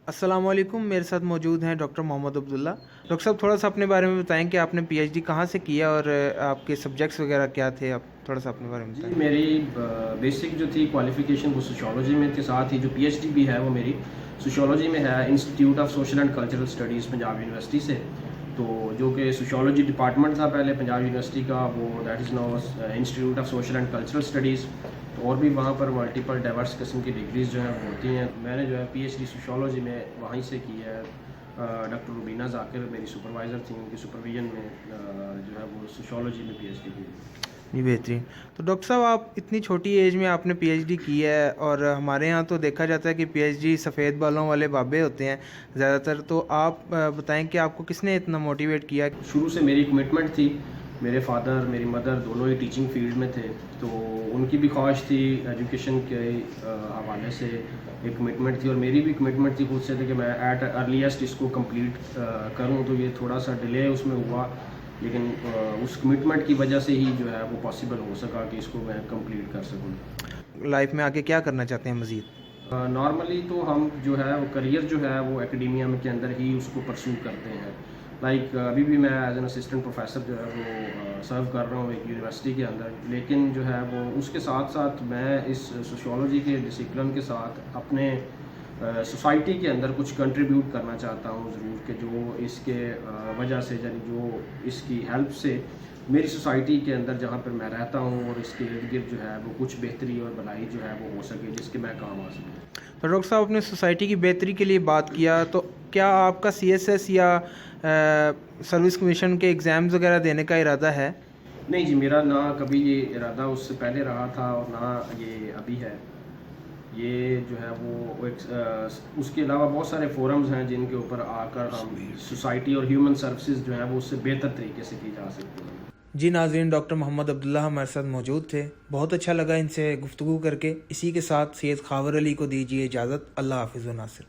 अस्सलाम वालेकुम। मेरे साथ मौजूद हैं डॉक्टर मोहम्मद अब्दुल्ला। डॉक्टर साहब, थोड़ा सा अपने बारे में बताएं कि आपने पीएचडी कहाँ से किया और आपके सब्जेक्ट्स वगैरह क्या थे। आप थोड़ा सा अपने बारे में जी, बताएं। मेरी बेसिक जो थी क्वालिफ़िकेशन वो सोशियोलॉजी में थी, साथ ही जो पीएचडी भी है वो मेरी सोशियोलॉजी में है, institute of social and cultural studies Punjab university से। तो जो कि सोशियोलॉजी डिपार्टमेंट था पहले पंजाब यूनिवर्सिटी का, वो that is now institute of social and cultural studies. तो और भी वहाँ पर मल्टीपल डाइवर्स किस्म की डिग्रीज़ जो हैं होती हैं। मैंने जो है पीएचडी सोशियोलॉजी में वहीं से की है। डॉक्टर रुबीना ज़ाकिर मेरी सुपरवाइज़र थी, उनकी सुपरविजन में जो है वो सोशियोलॉजी में पीएचडी की। जी, बेहतरीन। तो डॉक्टर साहब, आप इतनी छोटी एज में आपने पीएचडी की है और हमारे यहाँ तो देखा जाता है कि पीएचडी सफ़ेद बालों वाले बाबे होते हैं ज़्यादातर। तो आप बताएं कि आपको किसने इतना मोटिवेट किया। शुरू से मेरी कमिटमेंट थी। मेरे फादर मेरी मदर दोनों ही टीचिंग फील्ड में थे, तो उनकी भी ख्वाहिश थी एजुकेशन के हवाले से, एक कमिटमेंट थी और मेरी भी कमिटमेंट थी खुद से थी कि मैं एट अर्लीस्ट इसको कंप्लीट करूं। तो ये थोड़ा सा डिले उसमें हुआ, लेकिन उस कमिटमेंट की वजह से ही जो है वो पॉसिबल हो सका कि इसको मैं कंप्लीट कर सकूं। लाइफ में आगे क्या करना चाहते हैं मज़ीद? नॉर्मली तो हम जो है वो करियर जो है वो एकेडेमिया में के अंदर ही उसको परस्यू करते हैं। लाइक अभी भी मैं एज एन असिस्टेंट प्रोफेसर जो है वो सर्व कर रहा हूँ एक यूनिवर्सिटी के अंदर, लेकिन जो है वो उसके साथ साथ मैं इस सोशियोलॉजी के डिसिप्लिन के साथ अपने सोसाइटी के अंदर कुछ कंट्रीब्यूट करना चाहता हूँ ज़रूर, कि जो इसके वजह से यानी जो इसकी हेल्प से मेरी सोसाइटी के अंदर जहाँ पर मैं रहता हूँ और इसके इर्द गिर्द जो है वो कुछ बेहतरी और भलाई जो है वो हो सके, जिसके मैं काम आ सकूँ। तो डॉक्टर साहब, अपने सोसाइटी की बेहतरी के लिए बात किया, तो क्या आपका सीएसएस या सर्विस कमीशन के एग्ज़ाम्स वगैरह देने का इरादा है? नहीं जी, मेरा ना कभी ये इरादा उससे पहले रहा था और ना ये अभी है। ये जो है वो एक उसके अलावा बहुत सारे फोरम्स हैं जिनके ऊपर आकर हम सोसाइटी और ह्यूमन सर्विसेज जो है वो उससे बेहतर तरीके से की जा सकती है। जी नाज़रीन, डॉक्टर मोहम्मद अब्दुल्ला हमारे साथ मौजूद थे। बहुत अच्छा लगा इनसे गुफ्तगू करके। इसी के साथ सैयद खावर अली को दीजिए इजाज़त। अल्लाह हाफ़िज़ व नासिर।